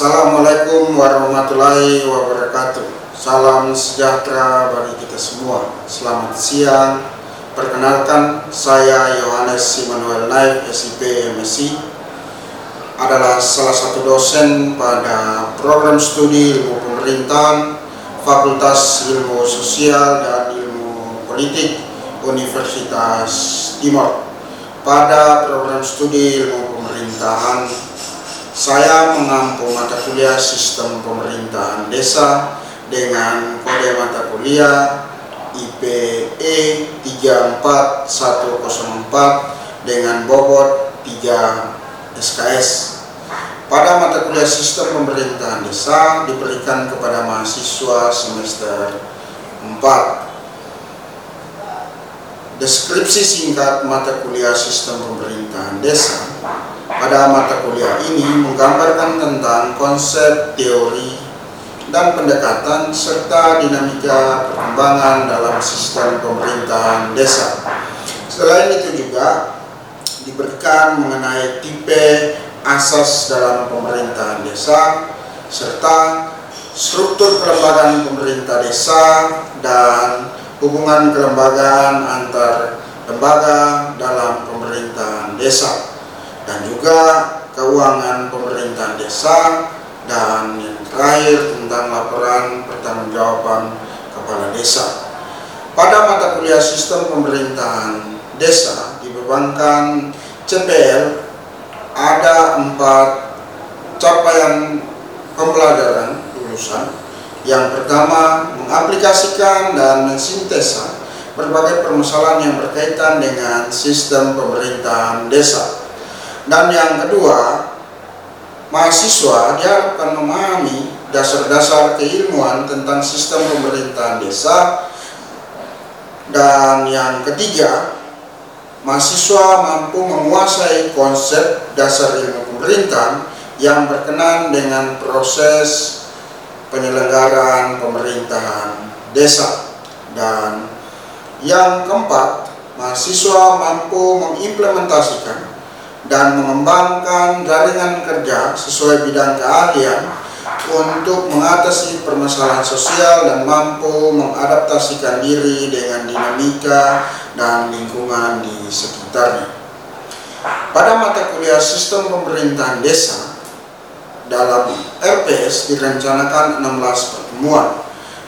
Assalamualaikum warahmatullahi wabarakatuh. Salam sejahtera bagi kita semua. Selamat siang. Perkenalkan, saya Yohanes Immanuel Naif, SIP MSc, adalah salah satu dosen pada program studi ilmu pemerintahan Fakultas Ilmu Sosial dan Ilmu Politik Universitas Timor. Pada program studi ilmu pemerintahan, saya mengampu mata kuliah Sistem Pemerintahan Desa dengan kode mata kuliah IPE 34104 dengan bobot 3 SKS. Pada mata kuliah Sistem Pemerintahan Desa diberikan kepada mahasiswa semester 4. Deskripsi singkat mata kuliah Sistem Pemerintahan Desa pada mata kuliah ini menggambarkan tentang konsep, teori, dan pendekatan serta dinamika perkembangan dalam sistem pemerintahan desa. Selain itu juga diberikan mengenai tipe asas dalam pemerintahan desa serta struktur kelembagaan pemerintah desa dan hubungan kelembagaan antar lembaga dalam pemerintahan desa, dan juga keuangan pemerintahan desa, dan yang terakhir tentang laporan pertanggungjawaban kepala desa. Pada mata kuliah Sistem Pemerintahan Desa dibebankan CPL ada 4 capaian pembelajaran lulusan. Yang pertama, mengaplikasikan dan mensintesa berbagai permasalahan yang berkaitan dengan sistem pemerintahan desa. Dan yang kedua, mahasiswa diharapkan memahami dasar-dasar keilmuan tentang sistem pemerintahan desa. Dan yang ketiga, mahasiswa mampu menguasai konsep dasar ilmu pemerintahan yang berkenan dengan proses penyelenggaraan pemerintahan desa. Dan yang keempat, mahasiswa mampu mengimplementasikan dan mengembangkan jaringan kerja sesuai bidang keahlian untuk mengatasi permasalahan sosial dan mampu mengadaptasikan diri dengan dinamika dan lingkungan di sekitarnya. Pada mata kuliah Sistem Pemerintahan Desa dalam RPS direncanakan 16 pertemuan.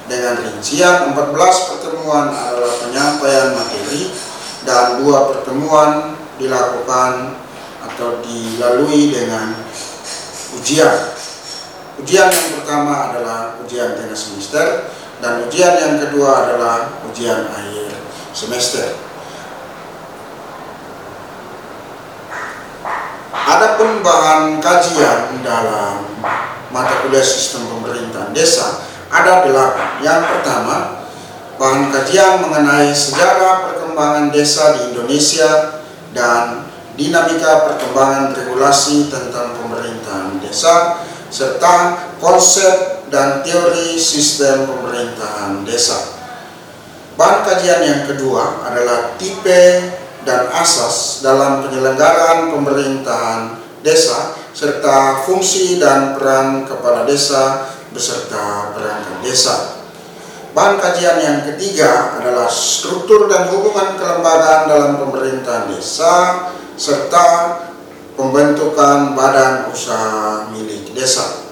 Dengan rincian 14 pertemuan adalah penyampaian materi dan 2 pertemuan dilakukan atau dilalui dengan ujian. Ujian yang pertama adalah ujian tengah semester dan ujian yang kedua adalah ujian akhir semester. Adapun bahan kajian dalam mata kuliah Sistem Pemerintahan Desa ada 8. Yang pertama, bahan kajian mengenai sejarah perkembangan desa di Indonesia dan dinamika perkembangan regulasi tentang pemerintahan desa, serta konsep dan teori sistem pemerintahan desa. Bahan kajian yang kedua adalah tipe dan asas dalam penyelenggaraan pemerintahan desa, serta fungsi dan peran kepala desa beserta perangkat desa. Bahan kajian yang ketiga adalah struktur dan hubungan kelembagaan dalam pemerintahan desa, serta pembentukan badan usaha milik desa.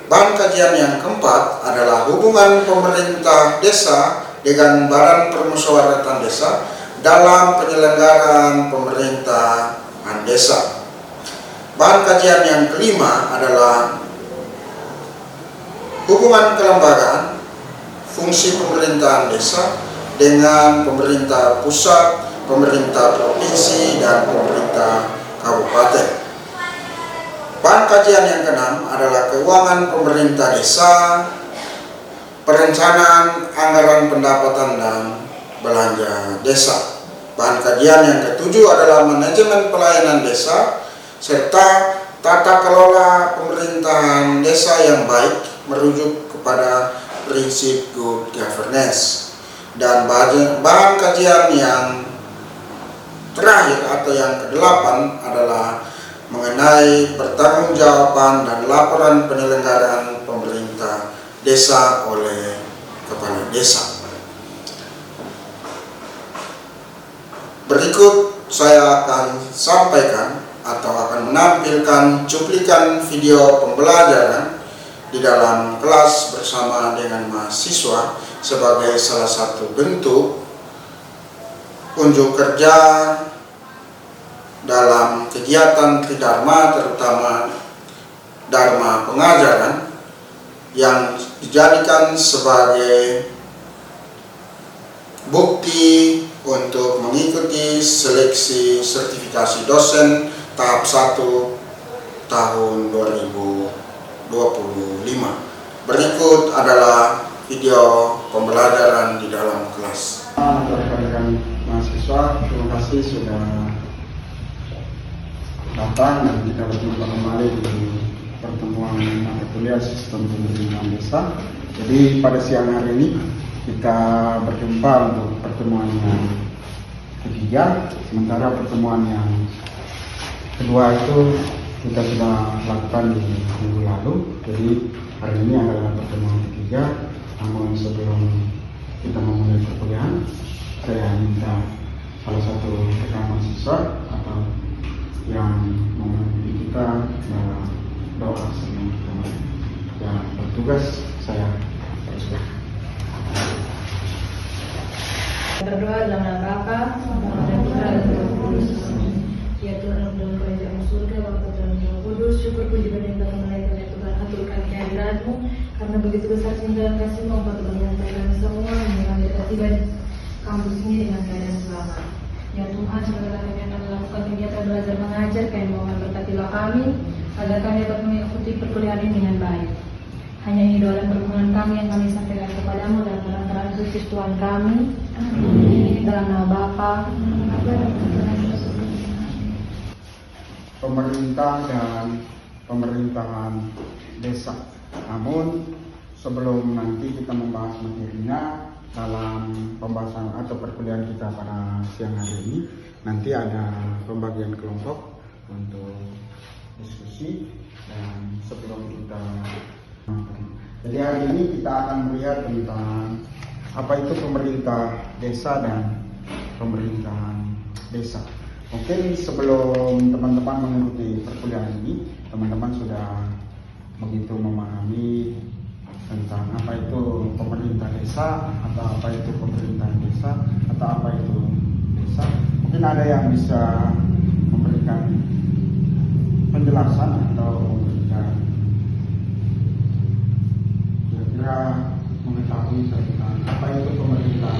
Bahan kajian yang keempat adalah hubungan pemerintah desa dengan badan permusyawaratan desa dalam penyelenggaraan pemerintahan desa. Bahan kajian yang kelima adalah hubungan kelembagaan, fungsi pemerintahan desa dengan pemerintah pusat, pemerintah provinsi, dan pemerintah kabupaten. Bahan kajian yang keenam adalah keuangan pemerintah desa, perencanaan anggaran pendapatan dan belanja desa. Bahan kajian yang ketujuh adalah manajemen pelayanan desa, serta tata kelola pemerintahan desa yang baik merujuk kepada prinsip good governance. Dan bahan kajian yang terakhir atau yang ke-8 adalah mengenai pertanggungjawaban dan laporan penyelenggaraan pemerintah desa oleh kepala desa. Berikut saya akan sampaikan atau akan menampilkan cuplikan video pembelajaran di dalam kelas bersama dengan mahasiswa sebagai salah satu bentuk unjuk kerja dalam kegiatan Tridharma, terutama Dharma pengajaran, yang dijadikan sebagai bukti untuk mengikuti seleksi sertifikasi dosen tahap 1 tahun 2025. Berikut adalah video pembelajaran di dalam kelas. Rekan-rekan mahasiswa, terima kasih sudah datang dan kita berjumpa kembali di pertemuan mata kuliah sistem pemerintahan desa. Jadi pada siang hari ini kita berjumpa untuk pertemuan yang ketiga, sementara pertemuan yang kedua itu kita sudah lakukan di minggu lalu. Jadi hari ini adalah pertemuan ketiga. Namun sebelum kita memulai perkuliahan, saya minta salah satu rekan mahasiswa atau yang memimpin kita dalam doa sebelum kita mulai. Yang bertugas saya persilakan. Berdoa dalam nama Bapa dan Putra dan Roh Kudus. Ya Tuhan dalam kerajaan surga, Bapa dalam Roh Kudus, syukur puji berlimpah kemuliaan ya Tuhan, haturkan kehadiran-Mu, karena begitu besar cinta dan kasih-Mu Engkau telah menyertai kami semua hingga kita tiba di kampus ini dengan keadaan selamat. Ya Tuhan, semoga kami akan melakukan kegiatan belajar mengajar, kami mohon berkatilah kami agar kami dapat mengikuti perkuliahan ini dengan baik. Hanya ini doa dan permohonan kami yang kami sampaikan kepadamu dalam perantaraan Kristus Tuhan kami. Amin. Dalam nama Bapa, Pemerintah dan pemerintahan desa. Namun sebelum nanti kita membahas materinya dalam pembahasan atau perkuliahan kita pada siang hari ini, nanti ada pembagian kelompok untuk diskusi. Dan sebelum kita, jadi hari ini kita akan melihat tentang apa itu pemerintah desa dan pemerintahan desa. Mungkin sebelum teman-teman mengikuti perkuliahan ini, teman-teman sudah begitu memahami tentang apa itu pemerintah desa, atau apa itu pemerintahan desa, atau apa itu desa. Mungkin ada yang bisa memberikan penjelasan atau memberikan kira-kira mengetahui tentang apa itu pemerintah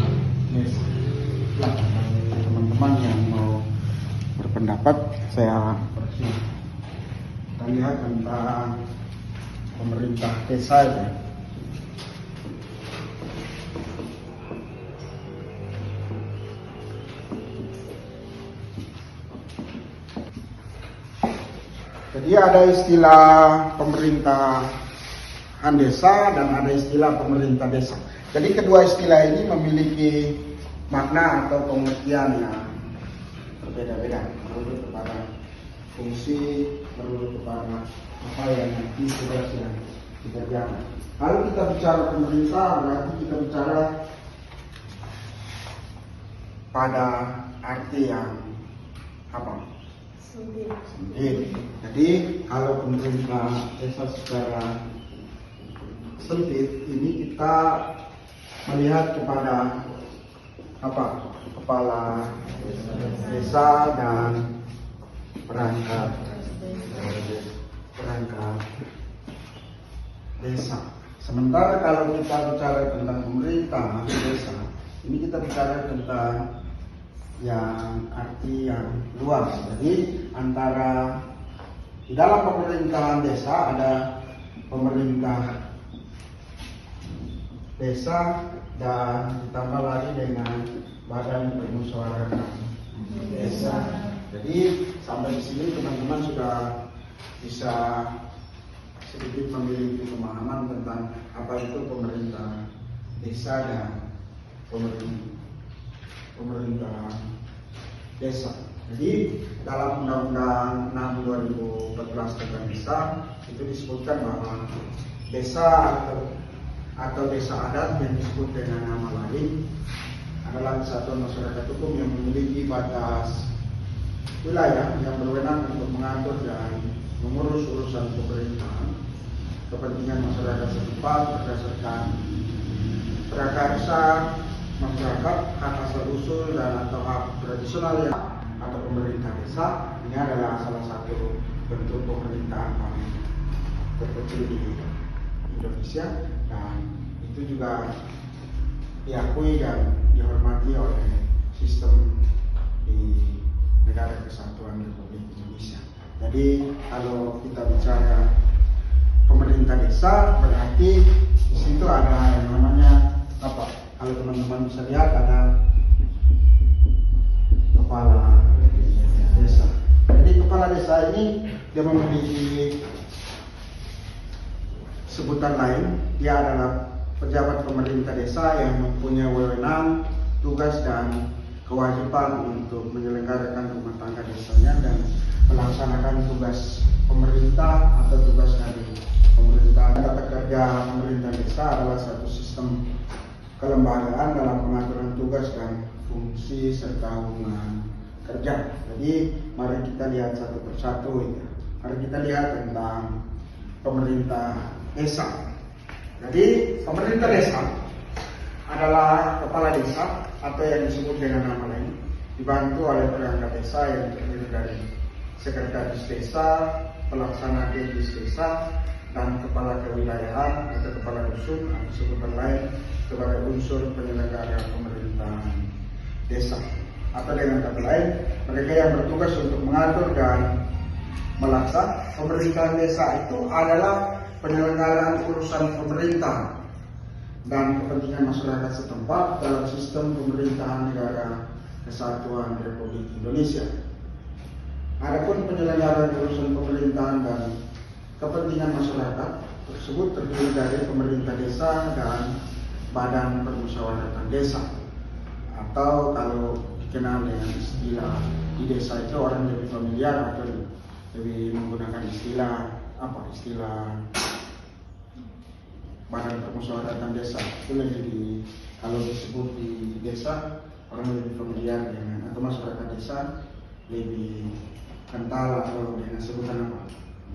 desa. Nah, teman-teman yang mau berpendapat, saya persilakan. Kita lihat tentang pemerintah desa ya. Jadi ada istilah pemerintahan desa dan ada istilah pemerintah desa. Jadi kedua istilah ini memiliki makna atau pengertian yang berbeda-beda menurut kepada fungsi, menurut kepada apa yang nanti sudah dikerjakan. Kalau kita bicara pemerintah, berarti kita bicara pada arti yang apa? Sempit. Jadi kalau pemerintah desa secara sempit ini kita melihat kepada apa? Kepala desa dan perangkat desa. Sementara kalau kita bicara tentang pemerintah desa, ini kita bicara tentang yang arti yang luas. Jadi antara di dalam pemerintahan desa ada pemerintah desa dan ditambah lagi dengan badan permusyawaratan desa. Jadi sampai di sini teman-teman sudah bisa sedikit memiliki pemahaman tentang apa itu pemerintah desa dan pemerintah desa. Jadi dalam Undang-Undang 2014 tentang desa itu disebutkan bahwa desa atau desa adat yang disebut dengan nama lain adalah kesatuan masyarakat hukum yang memiliki batas wilayah yang berwenang untuk mengatur dan mengurus urusan pemerintahan kepentingan masyarakat setempat berdasarkan prakarsa masyarakat, hak asal usul dan atau hak tradisional yang atau pemerintah desa. Ini adalah salah satu bentuk pemerintahan paling terkecil di Indonesia dan itu juga diakui dan dihormati oleh sistem di negara kesatuan Republik Indonesia. Jadi kalau kita bicara pemerintah desa berarti di situ ada yang namanya apa? Kalau teman-teman bisa lihat ada kepala desa. Jadi kepala desa ini dia memiliki sebutan lain. Dia adalah pejabat pemerintah desa yang mempunyai wewenang, tugas dan kewajiban untuk menyelenggarakan rumah tangga desanya dan melaksanakan tugas pemerintah atau tugas dari pemerintah. Tata kerja pemerintah desa adalah satu sistem kelembagaan dalam pengaturan tugas dan fungsi serta hubungan kerja. Jadi mari kita lihat satu persatu ya. Mari kita lihat tentang pemerintah desa. Jadi pemerintah desa adalah kepala desa atau yang disebut dengan nama lain, dibantu oleh perangkat desa yang terdiri dari sekretaris desa, pelaksana teknis desa, dan kepala kewilayahan atau kepala dusun atau sebutan lain sebagai unsur penyelenggara pemerintahan desa. Atau dengan kata lain, mereka yang bertugas untuk mengatur dan melaksanakan pemerintahan desa itu adalah penyelenggaraan urusan pemerintah dan kepentingan masyarakat setempat dalam sistem pemerintahan negara kesatuan Republik Indonesia. Adapun penyelenggaraan urusan pemerintahan dan kepentingan masyarakat tersebut terdiri dari pemerintah desa dan badan permusyawaratan desa, atau kalau dikenal dengan istilah di desa itu orang lebih familiar atau lebih menggunakan istilah badan permusyawaratan desa. Itu lebih kalau disebut di desa orang lebih familiar dengan, atau masyarakat desa lebih kental atau dengan sebutan apa?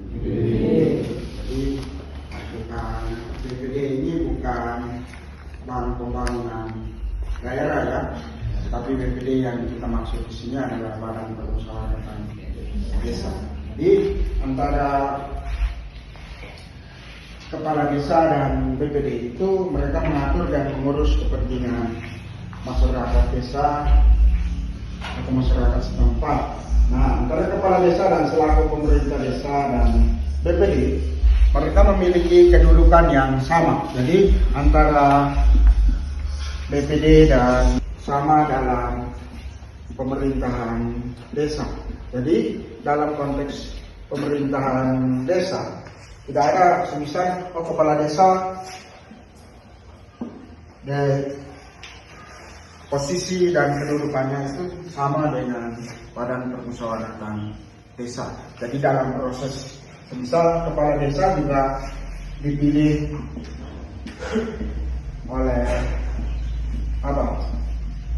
BPD. Jadi bukan BPD ini bukan bahan pembangunan daerah ya, tapi BPD yang kita maksud di sini adalah badan permusyawaratan desa. Jadi antara kepala desa dan BPD itu mereka mengatur dan mengurus kepentingan masyarakat desa atau masyarakat setempat. Nah, antara kepala desa dan selaku pemerintah desa dan BPD, mereka memiliki kedudukan yang sama. Jadi antara BPD dan sama dalam pemerintahan desa. Jadi dalam konteks pemerintahan desa tidak ada semisal kepala desa dari posisi dan kedudukannya itu sama dengan badan permusyawaratan desa. Jadi dalam proses semisal kepala desa juga dipilih oleh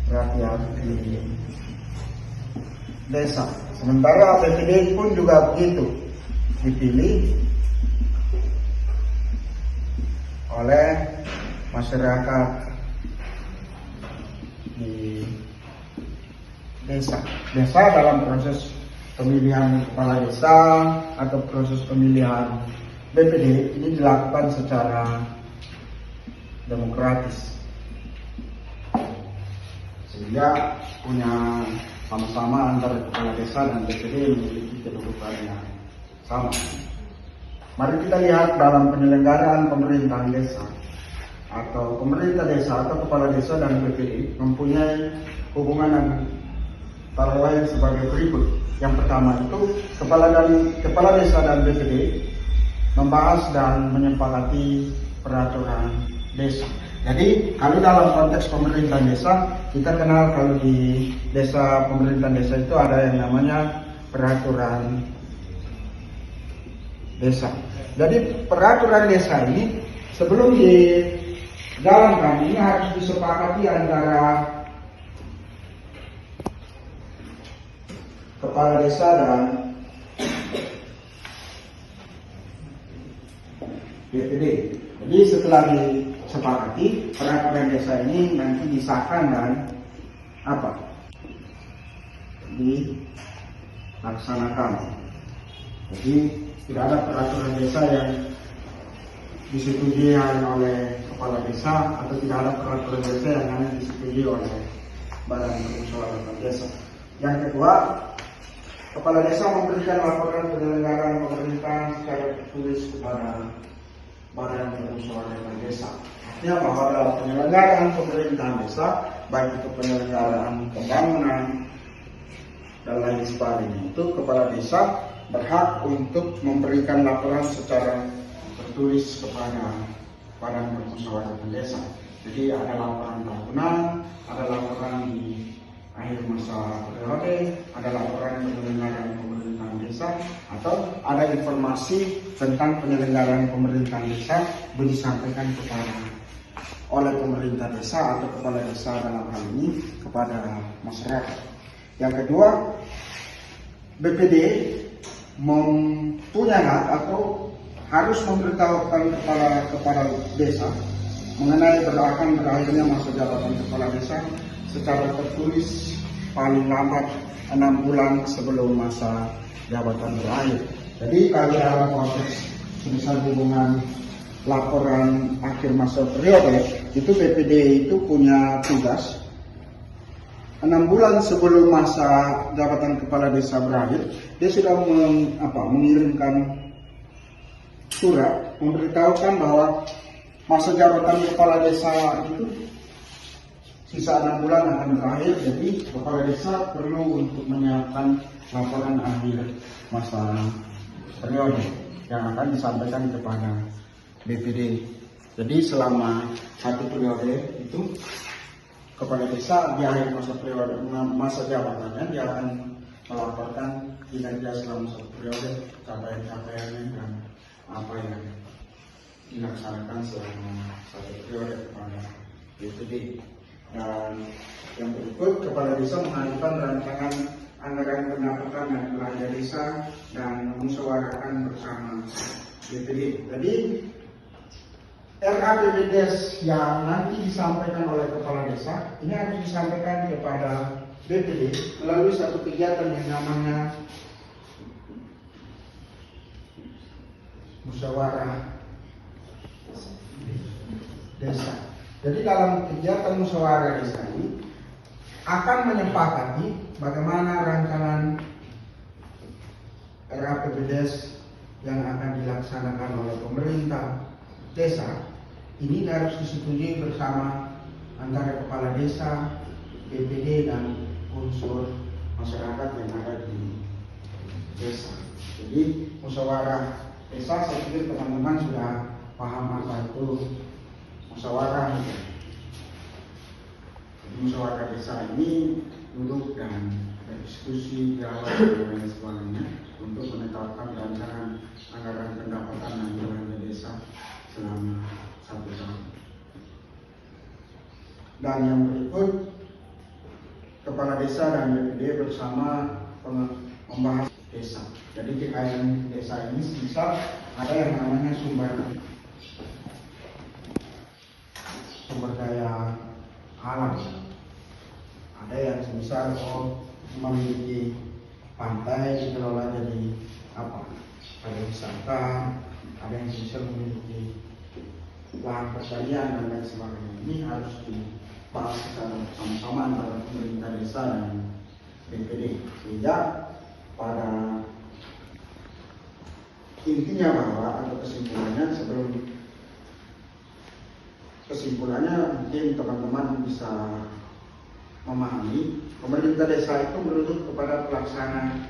rakyat di desa. Sementara BPD pun juga begitu, dipilih oleh masyarakat di desa. Desa dalam proses pemilihan kepala desa atau proses pemilihan BPD ini dilakukan secara demokratis, sehingga punya sama-sama antara kepala desa dan BPD memiliki kedudukan yang sama. Mari kita lihat dalam penyelenggaraan pemerintahan desa atau pemerintah desa atau kepala desa dan BPD mempunyai hubungan antara lain sebagai berikut. Yang pertama itu kepala desa dan BPD membahas dan menyepakati peraturan desa. Jadi kalau dalam konteks pemerintahan desa, kita kenal kalau di desa pemerintahan desa itu ada yang namanya peraturan desa. Jadi peraturan desa ini sebelum dijalankan ini harus disepakati antara kepala desa dan BPD. Jadi setelah disepakati peraturan desa ini nanti disahkan dan dilaksanakan. Jadi tidak ada peraturan desa yang disetujui oleh kepala desa atau tidak ada peraturan desa yang hanya disetujui oleh badan permusyawaratan desa. Yang kedua, kepala desa memberikan laporan penyelenggaraan pemerintahan secara tertulis kepada badan permusyawaratan desa. Artinya bahwa dalam penyelenggaraan pemerintahan desa, baik itu penyelenggaraan pembangunan dan lain sebagainya, itu kepala desa berhak untuk memberikan laporan secara tertulis kepada badan permusyawaratan desa. Jadi ada laporan tahunan, ada laporan di akhir masa periode, ada laporan penyelenggaraan pemerintahan desa, atau ada informasi tentang penyelenggaraan pemerintahan desa disampaikan oleh pemerintah desa atau kepala desa dalam hal ini kepada masyarakat. Yang kedua, BPD mempunyai hak atau harus memberitahukan kepala desa mengenai berakhirnya masa jabatan kepala desa secara tertulis paling lambat 6 bulan sebelum masa jabatan berakhir. Jadi kalau dalam konteks misal hubungan laporan akhir masa periode, itu BPD itu punya tugas 6 bulan sebelum masa jabatan kepala desa berakhir, dia sudah mengirimkan surat memberitahukan bahwa masa jabatan kepala desa itu sisa 6 bulan akan berakhir. Jadi kepala desa perlu untuk menyiapkan laporan akhir masa periode yang akan disampaikan kepada BPD. Jadi selama 1 periode itu kepala desa di akhir masa jabatannya dia akan melaporkan kinerja selama 1 periode, capaian-capaiannya dan apa yang dilaksanakan selama 1 periode kepada BPD. Dan yang berikut, kepala desa mengajukan rancangan anggaran pendapatan dan belanja desa dan memusyawarahkan bersama BPD. Jadi RAPBDes yang nanti disampaikan oleh kepala desa ini harus disampaikan kepada BPD melalui satu kegiatan yang namanya musyawarah desa. Jadi dalam kegiatan musyawarah desa ini akan menyepakati bagaimana rancangan RAPBDes yang akan dilaksanakan oleh pemerintah desa ini harus disetujui bersama antara kepala desa, BPD dan unsur masyarakat yang ada di desa. Jadi musyawarah desa, saya pikir teman-teman sudah paham apa itu musyawarah. Musyawarah desa ini duduk dan berdiskusi, dialog dan lain sebagainya untuk menetapkan rancangan anggaran pendapatan dan belanja desa selama 1 tahun. Dan yang berikut, kepala desa dan BPD bersama membahas desa. Jadi kekayaan desa ini misal ada yang namanya sumber daya alam. Ada yang misal memiliki pantai dikelola jadi pariwisata, ada yang bisa memiliki lahan pertanian dan lain sebagainya. Ini harus dibahas secara bersama-sama antara pemerintah desa dan BPD, sehingga pada intinya bahwa atau kesimpulannya mungkin teman-teman bisa memahami pemerintah desa itu merujuk kepada pelaksana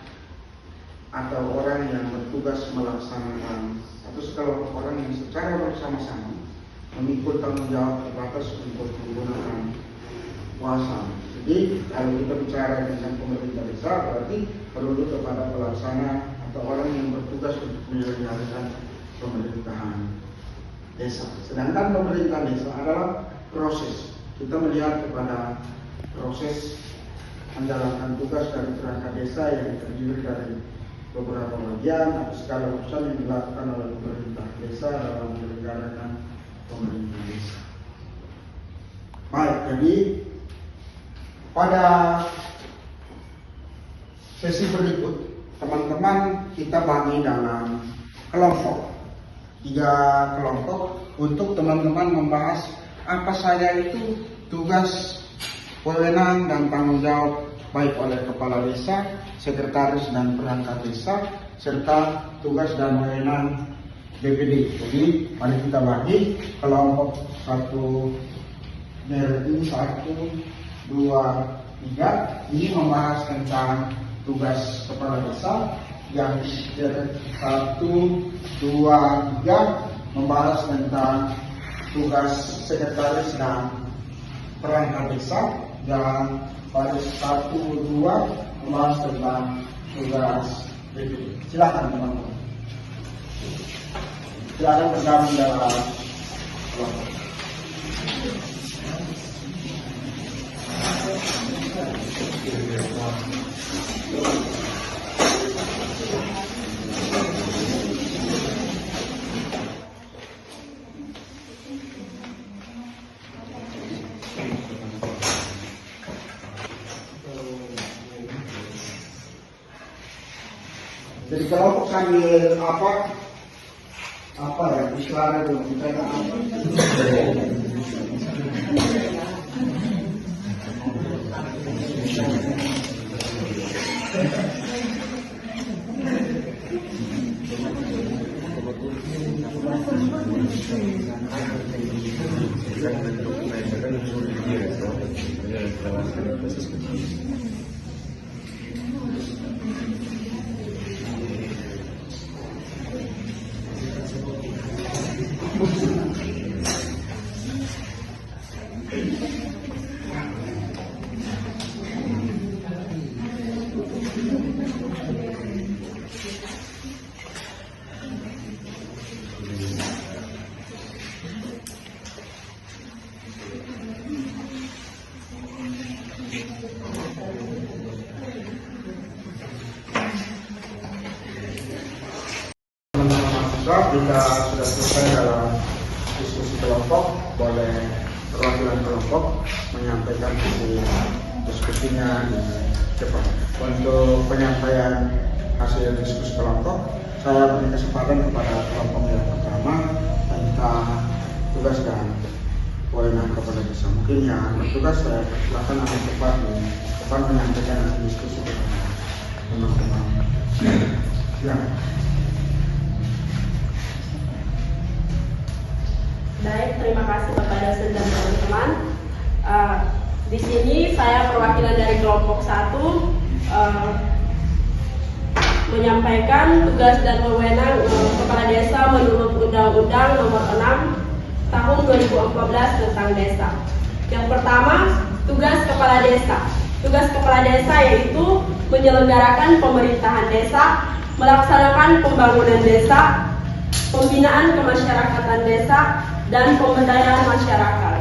atau orang yang bertugas melaksanakan atau sekelompok orang yang secara bersama-sama memikul tanggung jawab terbatas untuk menggunakan kuasa. Jadi kalau kita bicara tentang pemerintah desa berarti merujuk kepada pelaksana atau orang yang bertugas untuk menyelenggarakan pemerintahan desa. Sedangkan pemerintahan desa adalah proses. Kita melihat kepada proses menjalankan tugas dari perangkat desa yang terdiri dari beberapa bagian atau segala urusan yang dilakukan oleh pemerintah desa dalam menyelenggarakan pemerintahan desa. Baik, jadi pada sesi berikut teman-teman kita bagi dalam kelompok, 3 kelompok untuk teman-teman membahas apa saja itu tugas, wewenang dan tanggung jawab baik oleh kepala desa, sekretaris dan perangkat desa, serta tugas dan wewenang BPD. Jadi mari kita bagi kelompok 1 ini 1, 2, 3 ini membahas tentang tugas kepala desa, yang 1, 2, 3 membahas tentang tugas sekretaris dan perangkat desa, dan pada 1, 2 membahas tentang tugas BPD. Silakan teman-teman. Silakan bergabung dalam kelompok. Jadi kelompok sambil apa ya istilahnya itu kita jika sudah selesai dalam diskusi kelompok, boleh perwakilan kelompok menyampaikan hasil diskusinya di depan. Untuk penyampaian hasil diskusi kelompok, saya beri kesempatan kepada kelompok yang pertama tentang tugas dan wewenang kepala desa. Mungkin yang bertugas saya persilakan akan cepat menyampaikan hasil diskusi kepada teman-teman. Ya. Baik, terima kasih kepada semua teman-teman. Di sini saya perwakilan dari kelompok 1 menyampaikan tugas dan wewenang kepala desa menurut Undang-Undang Nomor 6 Tahun 2014 tentang desa. Yang pertama, tugas kepala desa. Tugas kepala desa yaitu menyelenggarakan pemerintahan desa, melaksanakan pembangunan desa, pembinaan kemasyarakatan desa, dan pemberdayaan masyarakat.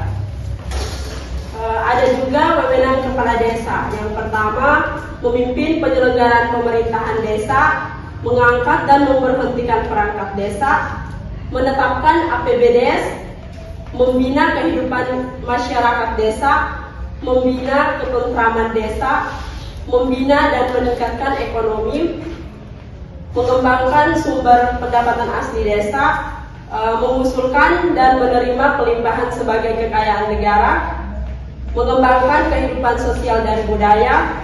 Ada juga wewenang kepala desa. Yang pertama, memimpin penyelenggaraan pemerintahan desa, mengangkat dan memberhentikan perangkat desa, menetapkan APBDes, membina kehidupan masyarakat desa, membina ketentraman desa, membina dan meningkatkan ekonomi, mengembangkan sumber pendapatan asli desa, mengusulkan dan menerima pelimpahan sebagai kekayaan negara, mengembangkan kehidupan sosial dan budaya,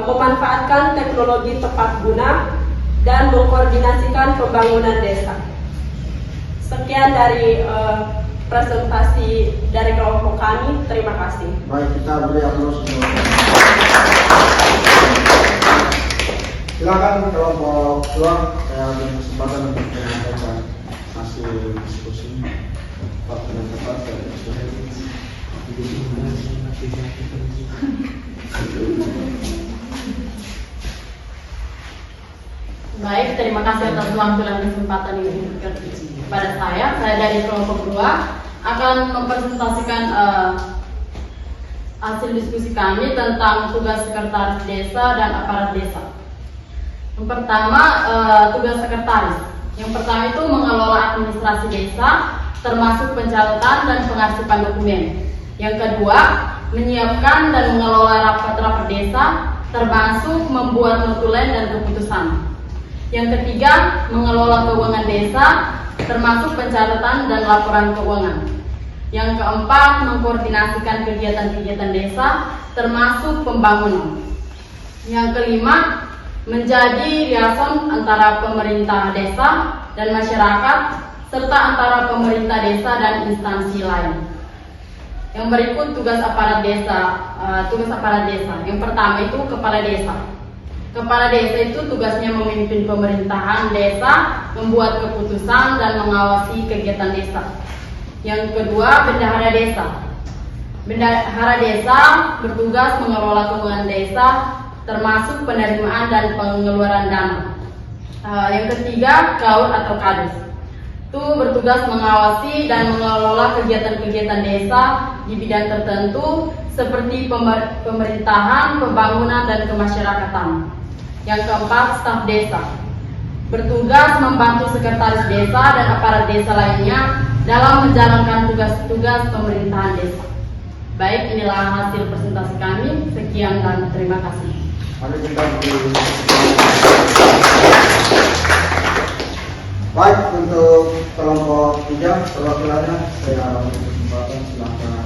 memanfaatkan teknologi tepat guna, dan mengkoordinasikan pembangunan desa. Sekian dari presentasi dari kelompok kami. Terima kasih. Baik, kita beri aplaus untuk silakan kelompok 2, saya beri kesempatan untuk menyampaikan hasil diskusi. Waktu yang tepat saya Baik, terima kasih atas waktu dan kesempatan yang diberikan kepada saya. Saya dari kelompok 2 akan mempresentasikan hasil diskusi kami tentang tugas sekretaris desa dan aparat desa. Yang pertama, tugas sekretaris. Yang pertama itu mengelola administrasi desa, termasuk pencatatan dan pengarsipan dokumen. Yang kedua, menyiapkan dan mengelola rapat-rapat desa, termasuk membuat notulen dan keputusan. Yang ketiga, mengelola keuangan desa, termasuk pencatatan dan laporan keuangan. Yang keempat, mengkoordinasikan kegiatan-kegiatan desa, termasuk pembangunan. Yang kelima, menjadi liaison antara pemerintah desa dan masyarakat, serta antara pemerintah desa dan instansi lain. Yang berikut tugas aparat desa. Yang pertama itu kepala desa. Kepala desa itu tugasnya memimpin pemerintahan desa, membuat keputusan dan mengawasi kegiatan desa. Yang kedua, bendahara desa. Bendahara desa bertugas mengelola keuangan desa, termasuk penerimaan dan pengeluaran dana. Yang ketiga, kaur atau kadus. Itu bertugas mengawasi dan mengelola kegiatan-kegiatan desa di bidang tertentu seperti pemerintahan, pembangunan, dan kemasyarakatan. Yang keempat, staf desa. Bertugas membantu sekretaris desa dan aparat desa lainnya dalam menjalankan tugas-tugas pemerintahan desa. Baik, inilah hasil presentasi kami. Sekian dan terima kasih. Mari kita baik, untuk kelompok 3 perwakilannya saya beri kesempatan, silakan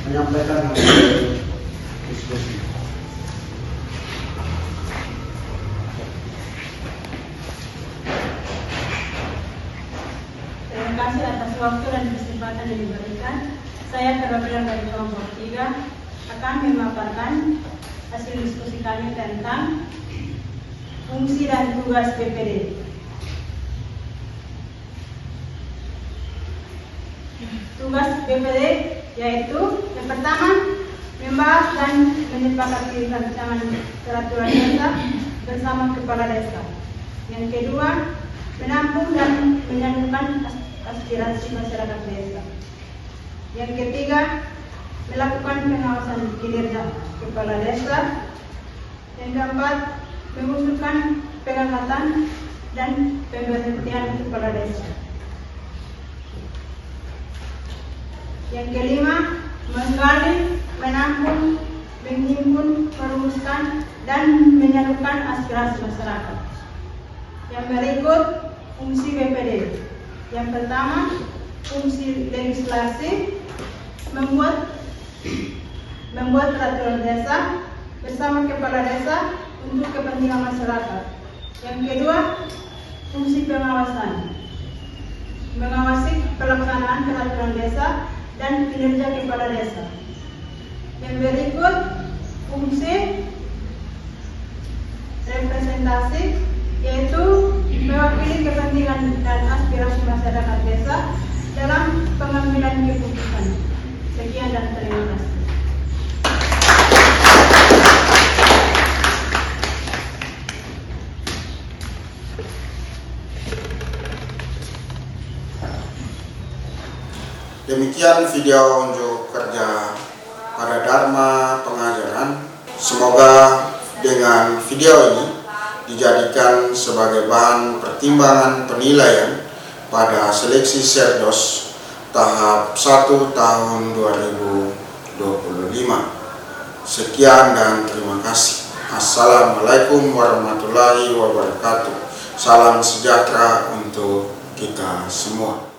menyampaikan hasil diskusi. Terima kasih atas waktu dan kesempatan yang diberikan. Saya perwakilan dari kelompok 3 akan memaparkan hasil diskusi kami tentang fungsi dan tugas BPD. Tugas BPD yaitu yang pertama, membahas dan menyepakati rancangan peraturan desa bersama kepala desa. Yang kedua, menampung dan menyalurkan aspirasi masyarakat desa. Yang ketiga, melakukan pengawasan kinerja kepala desa. Yang keempat, mengusulkan pengangkatan dan pemberhentian kepala desa. Yang kelima, menggali, menampung, menghimpun, merumuskan, dan menyalurkan aspirasi masyarakat. Yang berikut, fungsi BPD. Yang pertama, fungsi legislasi, membuat peraturan desa bersama kepala desa untuk kepentingan masyarakat. Yang kedua, fungsi pengawasan, mengawasi pelaksanaan peraturan desa dan kinerja kepala desa. Yang berikut, fungsi representasi, yaitu mewakili kepentingan dan aspirasi masyarakat desa dalam pengambilan keputusan. Sekian dan terima kasih. Demikian video unjuk kerja pada Dharma pengajaran. Semoga dengan video ini dijadikan sebagai bahan pertimbangan penilaian pada seleksi Serdos tahap 1 tahun 2025. Sekian dan terima kasih. Assalamualaikum warahmatullahi wabarakatuh. Salam sejahtera untuk kita semua.